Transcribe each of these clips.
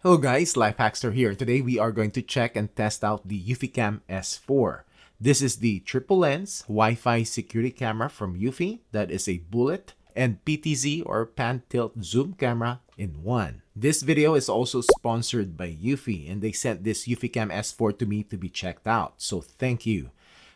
Hello guys, Lifehackster here. Today we are going to check and test out the eufyCam S4. This is the triple lens Wi-Fi security camera from Eufy that is a bullet and PTZ or pan tilt zoom camera in one. This video is also sponsored by Eufy and they sent this eufyCam S4 to me to be checked out, so thank you.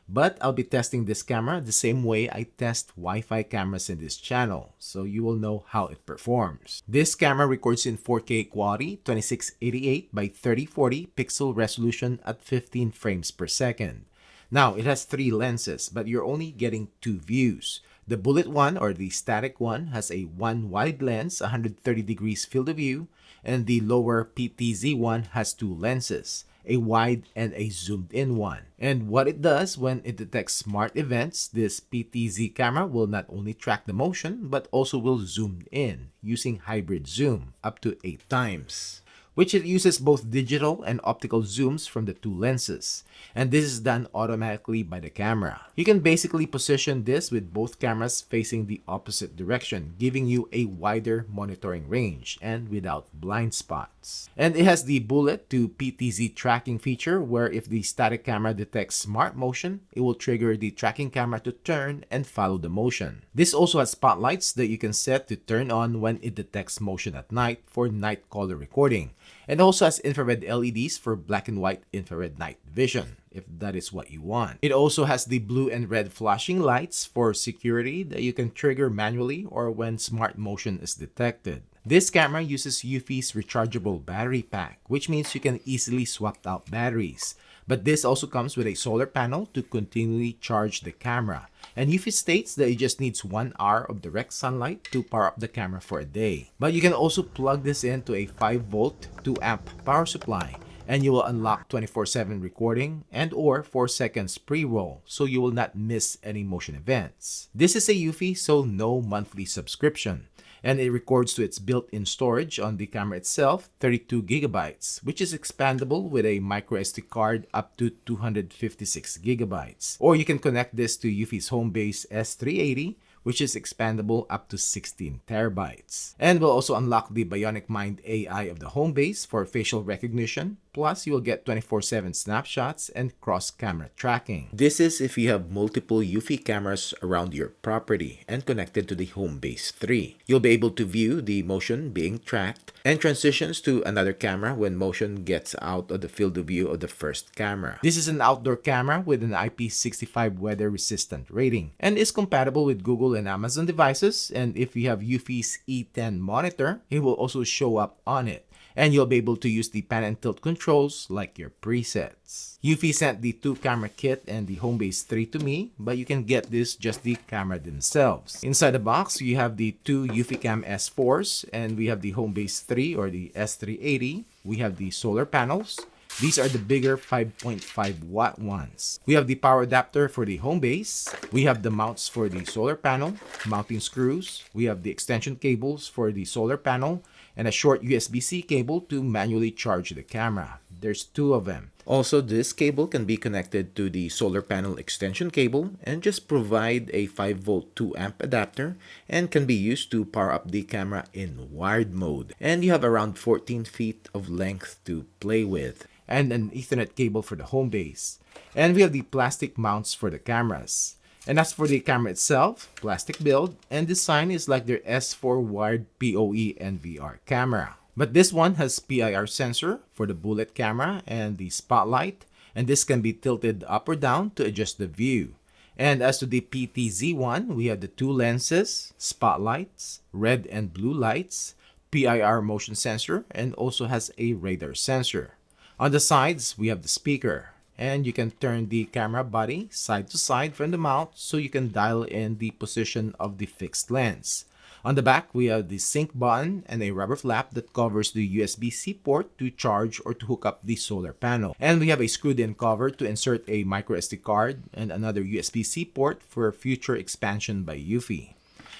But I'll be testing this camera the same way I test Wi-Fi cameras in this channel, so you will know how it performs. This camera records in 4K quality, 2688 by 3040 pixel resolution at 15 frames per second. Now, it has 3 lenses, but you're only getting 2 views. The bullet one, or the static one, has a 1 wide lens, 130 degrees field of view, and the lower PTZ one has 2 lenses, a wide and a zoomed in one. And what it does when it detects smart events, this PTZ camera will not only track the motion, but also will zoom in using hybrid zoom up to 8 times, which it uses both digital and optical zooms from the 2 lenses. And this is done automatically by the camera. You can basically position this with both cameras facing the opposite direction, giving you a wider monitoring range and without blind spots. And it has the bullet to PTZ tracking feature where if the static camera detects smart motion, it will trigger the tracking camera to turn and follow the motion. This also has spotlights that you can set to turn on when it detects motion at night for night color recording. And also has infrared LEDs for black and white infrared night vision, if that is what you want. It also has the blue and red flashing lights for security that you can trigger manually or when smart motion is detected. This camera uses Eufy's rechargeable battery pack, which means you can easily swap out batteries. But this also comes with a solar panel to continually charge the camera. And Eufy states that it just needs 1 hour of direct sunlight to power up the camera for a day. But you can also plug this into a 5-volt 2-amp power supply, and you will unlock 24/7 recording and or 4 seconds pre-roll, so you will not miss any motion events. This is a Eufy, so no monthly subscription. And it records to its built-in storage on the camera itself, 32 gigabytes, which is expandable with a micro SD card up to 256 gigabytes. Or you can connect this to Eufy's Homebase S380, which is expandable up to 16 terabytes. And will also unlock the Bionic Mind AI of the Homebase for facial recognition, plus you will get 24/7 snapshots and cross-camera tracking. This is if you have multiple Eufy cameras around your property and connected to the Homebase 3. You'll be able to view the motion being tracked and transitions to another camera when motion gets out of the field of view of the first camera. This is an outdoor camera with an IP65 weather resistant rating and is compatible with Google and Amazon devices, and if you have Eufy's E10 monitor, it will also show up on it. And you'll be able to use the pan and tilt controls like your presets. Eufy sent the 2-camera kit and the Homebase 3 to me, but you can get this just the camera themselves. Inside the box, you have the 2 eufyCam S4s, and we have the Homebase 3 or the S380. We have the solar panels. These are the bigger 5.5 watt ones. We have the power adapter for the Homebase. We have the mounts for the solar panel, mounting screws. We have the extension cables for the solar panel, and a short USB-C cable to manually charge the camera. There's 2 of them. Also, this cable can be connected to the solar panel extension cable and just provide a 5-volt 2-amp adapter and can be used to power up the camera in wired mode. And you have around 14 feet of length to play with. And an Ethernet cable for the Homebase. And we have the plastic mounts for the cameras. And as for the camera itself, plastic build and design is like their S4 wired PoE and VR camera. But this one has PIR sensor for the bullet camera and the spotlight, and this can be tilted up or down to adjust the view. And as to the PTZ one, we have the 2 lenses, spotlights, red and blue lights, PIR motion sensor, and also has a radar sensor. On the sides, we have the speaker. And you can turn the camera body side to side from the mount so you can dial in the position of the fixed lens. On the back, we have the sync button and a rubber flap that covers the USB-C port to charge or to hook up the solar panel. And we have a screwed-in cover to insert a micro SD card and another USB-C port for future expansion by Eufy.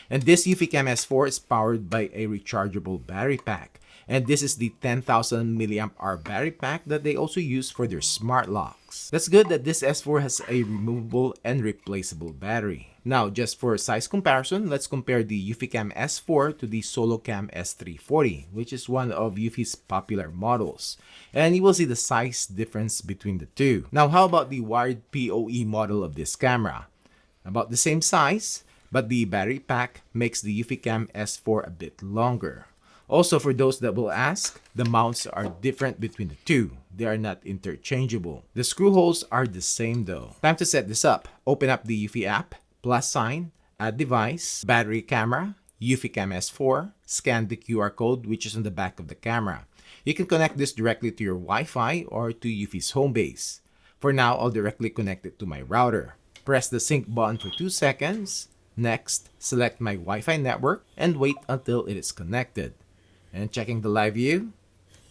And this eufyCam S4 is powered by a rechargeable battery pack. And this is the 10,000 milliamp hour battery pack that they also use for their smart locks. That's good that this S4 has a removable and replaceable battery. Now, just for size comparison, let's compare the eufyCam S4 to the SoloCam S340, which is one of Eufy's popular models. And you will see the size difference between the two. Now, how about the wired PoE model of this camera? About the same size, but the battery pack makes the eufyCam S4 a bit longer. Also, for those that will ask, the mounts are different between the two. They are not interchangeable. The screw holes are the same though. Time to set this up. Open up the Eufy app, plus sign, add device, battery camera, eufyCam S4, scan the QR code which is on the back of the camera. You can connect this directly to your Wi-Fi or to Eufy's home base. For now, I'll directly connect it to my router. Press the sync button for 2 seconds. Next, select my Wi-Fi network and wait until it is connected. And checking the live view.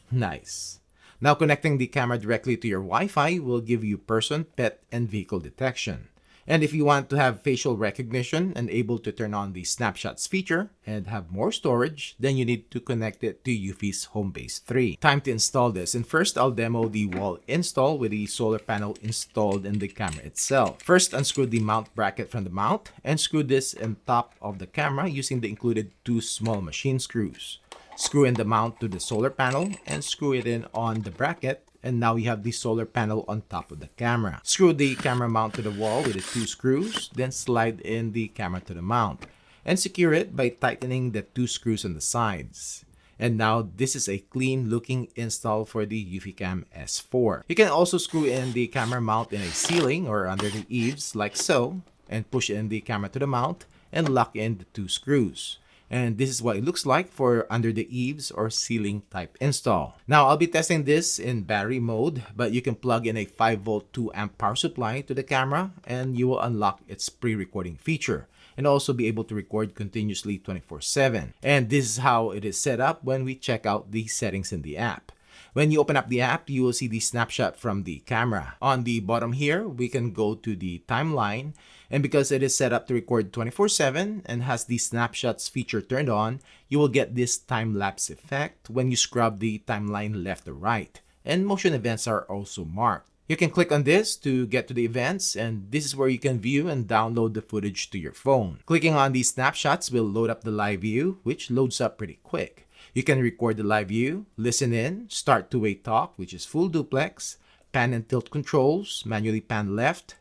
Nice. Now connecting the camera directly to your Wi-Fi will give you person, pet, and vehicle detection. And if you want to have facial recognition and able to turn on the snapshots feature and have more storage, then you need to connect it to Eufy's Homebase 3. Time to install this. And first, I'll demo the wall install with the solar panel installed in the camera itself. First, unscrew the mount bracket from the mount and screw this on top of the camera using the included 2 small machine screws. Screw in the mount to the solar panel and screw it in on the bracket, and now you have the solar panel on top of the camera. Screw the camera mount to the wall with the 2 screws, then slide in the camera to the mount and secure it by tightening the 2 screws on the sides. And now this is a clean looking install for the eufyCam S4. You can also screw in the camera mount in a ceiling or under the eaves like so, and push in the camera to the mount and lock in the 2 screws. And this is what it looks like for under the eaves or ceiling type install. Now I'll be testing this in battery mode, but you can plug in a 5-volt 2-amp power supply to the camera and you will unlock its pre-recording feature and also be able to record continuously 24/7. And this is how it is set up when we check out the settings in the app. When you open up the app, you will see the snapshot from the camera. On the bottom here, we can go to the timeline. And because it is set up to record 24/7 and has the snapshots feature turned on, you will get this time-lapse effect when you scrub the timeline left or right. And motion events are also marked. You can click on this to get to the events, and this is where you can view and download the footage to your phone. Clicking on these snapshots will load up the live view, which loads up pretty quick. You can record the live view, listen in, start two-way talk, which is full duplex, pan and tilt controls, manually pan left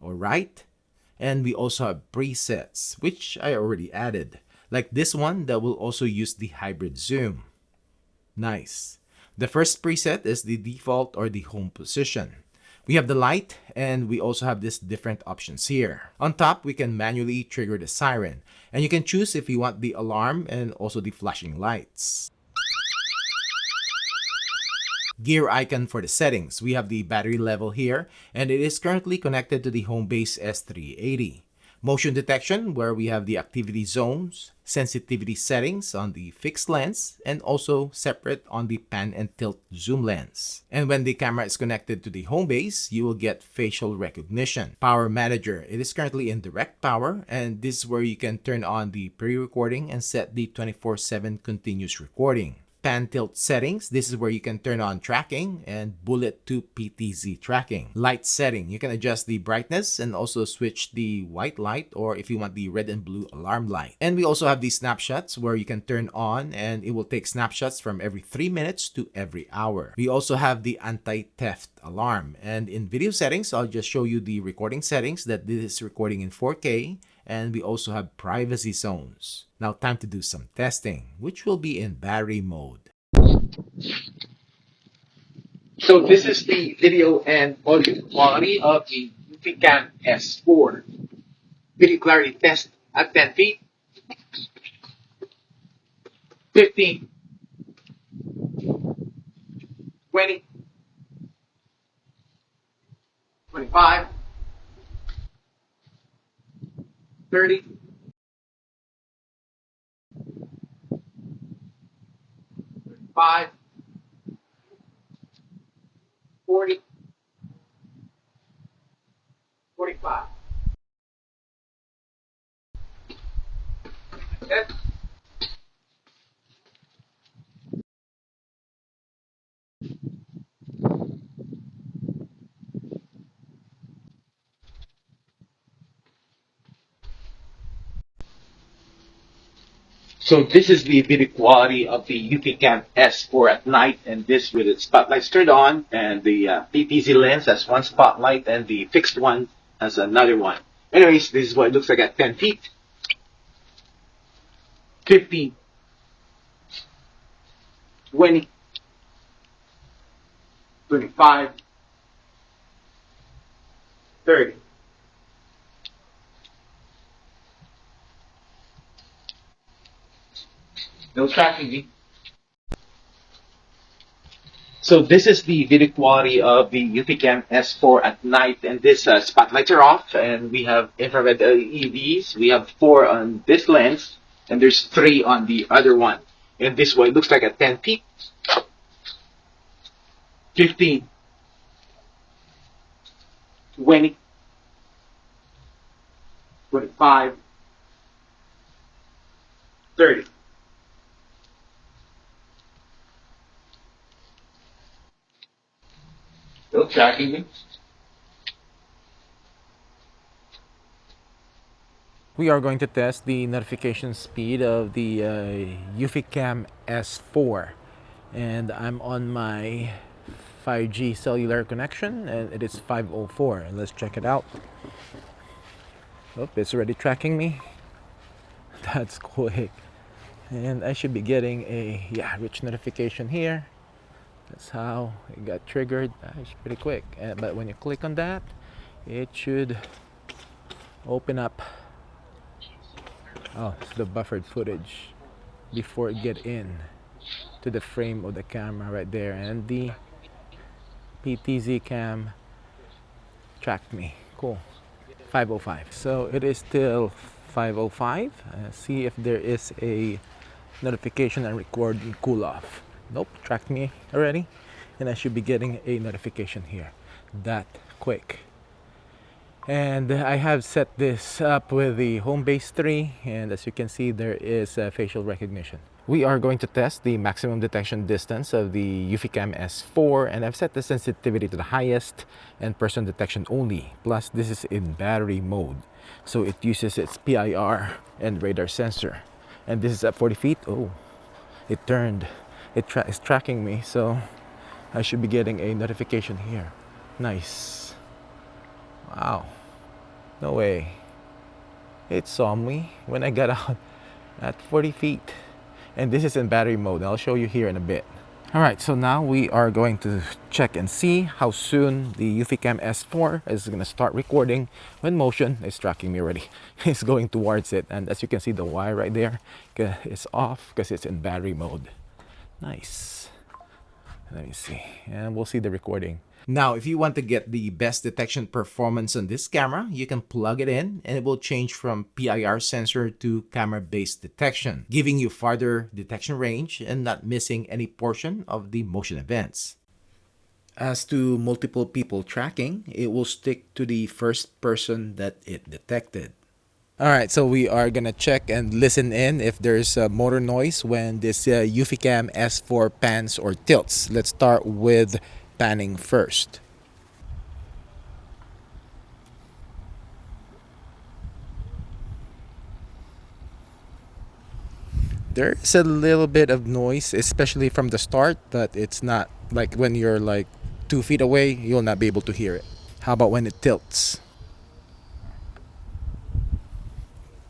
or right, and we also have presets, which I already added, like this one that will also use the hybrid zoom. Nice. The first preset is the default or the home position. We have the light, and we also have these different options here. On top, we can manually trigger the siren, and you can choose if you want the alarm and also the flashing lights. Gear icon for the settings. We have the battery level here, and it is currently connected to the Homebase S380. Motion detection, where we have the activity zones, sensitivity settings on the fixed lens, and also separate on the pan and tilt zoom lens. And when the camera is connected to the home base, you will get facial recognition. Power manager, it is currently in direct power, and this is where you can turn on the pre-recording and set the 24/7 continuous recording. Pan tilt settings, this is where you can turn on tracking and bullet-PTZ tracking. Light setting, you can adjust the brightness and also switch the white light or if you want the red and blue alarm light. And we also have these snapshots where you can turn on and it will take snapshots from every 3 minutes to every hour. We also have the anti-theft alarm, and in video settings, I'll just show you the recording settings that this is recording in 4K, and we also have privacy zones. Now time to do some testing, which will be in battery mode. So this is the video and audio quality of the eufyCam S4. Video clarity test at 10 feet, 15, 20, 25, 30, 35, 40, 45. That's So this is the video quality of the eufyCam S4 at night, and this with its spotlights turned on, and the PTZ lens has one spotlight, and the fixed one has another one. Anyways, this is what it looks like at 10 feet, 15, 20, 25, 30. No tracking me. So this is the video quality of the eufyCam S4 at night, and this spotlights are off, and we have infrared LEDs. We have 4 on this lens, and there's 3 on the other one. And this is what it looks like at 10 feet, 15, 20, 25, 30. Still tracking me. We are going to test the notification speed of the eufyCam S4, and I'm on my 5G cellular connection, and it is 504. And let's check it out. Oh, it's already tracking me. That's quick. And I should be getting a rich notification here. That's how it got triggered. It's pretty quick. But when you click on that, it should open up. Oh, it's the buffered footage before it get in to the frame of the camera right there. And the PTZ cam tracked me. Cool. 505. So it is still 505. See if there is a notification and record and cool off. Nope, tracked me already, and I should be getting a notification here that quick. And I have set this up with the home base 3, and as you can see, there is facial recognition. We are going to test the maximum detection distance of the eufyCam S4, and I've set the sensitivity to the highest and person detection only. Plus, this is in battery mode, so it uses its PIR and radar sensor. And this is at 40 feet. Oh, it turned. It's tracking me, so I should be getting a notification here. Nice. Wow. No way. It saw me when I got out at 40 feet. And this is in battery mode. I'll show you here in a bit. Alright, so now we are going to check and see how soon the eufyCam S4 is going to start recording when motion is tracking me already. It's going towards it, and as you can see, the wire right there is off because it's in battery mode. Nice. Let me see, and we'll see the recording. Now, if you want to get the best detection performance on this camera, you can plug it in and it will change from PIR sensor to camera-based detection, giving you farther detection range and not missing any portion of the motion events. As to multiple people tracking, it will stick to the first person that it detected. Alright, so we are gonna check and listen in if there's motor noise when this eufyCam S4 pans or tilts. Let's start with panning first. There's a little bit of noise, especially from the start, but it's not like when you're like 2 feet away, you'll not be able to hear it. How about when it tilts?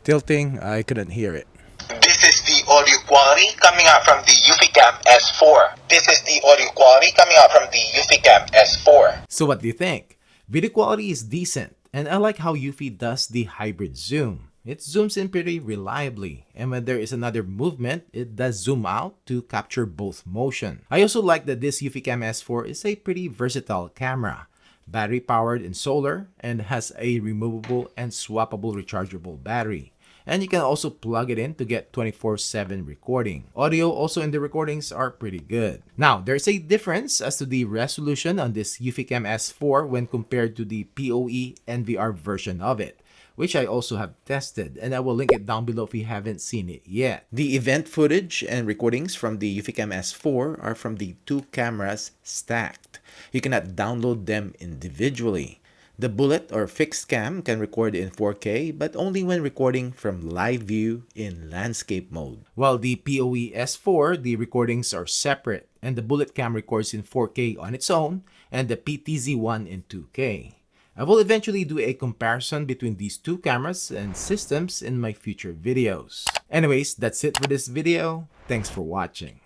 Tilting, I couldn't hear it. This is the audio quality coming out from the eufyCam S4. This is the audio quality coming out from the eufyCam S4. So what do you think? Video quality is decent, and I like how Eufy does the hybrid zoom. It zooms in pretty reliably, and when there is another movement, it does zoom out to capture both motion. I also like that this eufyCam S4 is a pretty versatile camera. Battery powered in solar and has a removable and swappable rechargeable battery. And you can also plug it in to get 24/7 recording. Audio also in the recordings are pretty good. Now, there's a difference as to the resolution on this eufyCam S4 when compared to the PoE NVR version of it, which I also have tested, and I will link it down below if you haven't seen it yet. The event footage and recordings from the eufyCam S4 are from the two cameras stacked. You cannot download them individually. The bullet or fixed cam can record in 4K, but only when recording from live view in landscape mode. While the PoE S4, the recordings are separate, and the bullet cam records in 4K on its own, and the PTZ one in 2K. I will eventually do a comparison between these two cameras and systems in my future videos. Anyways, that's it for this video. Thanks for watching.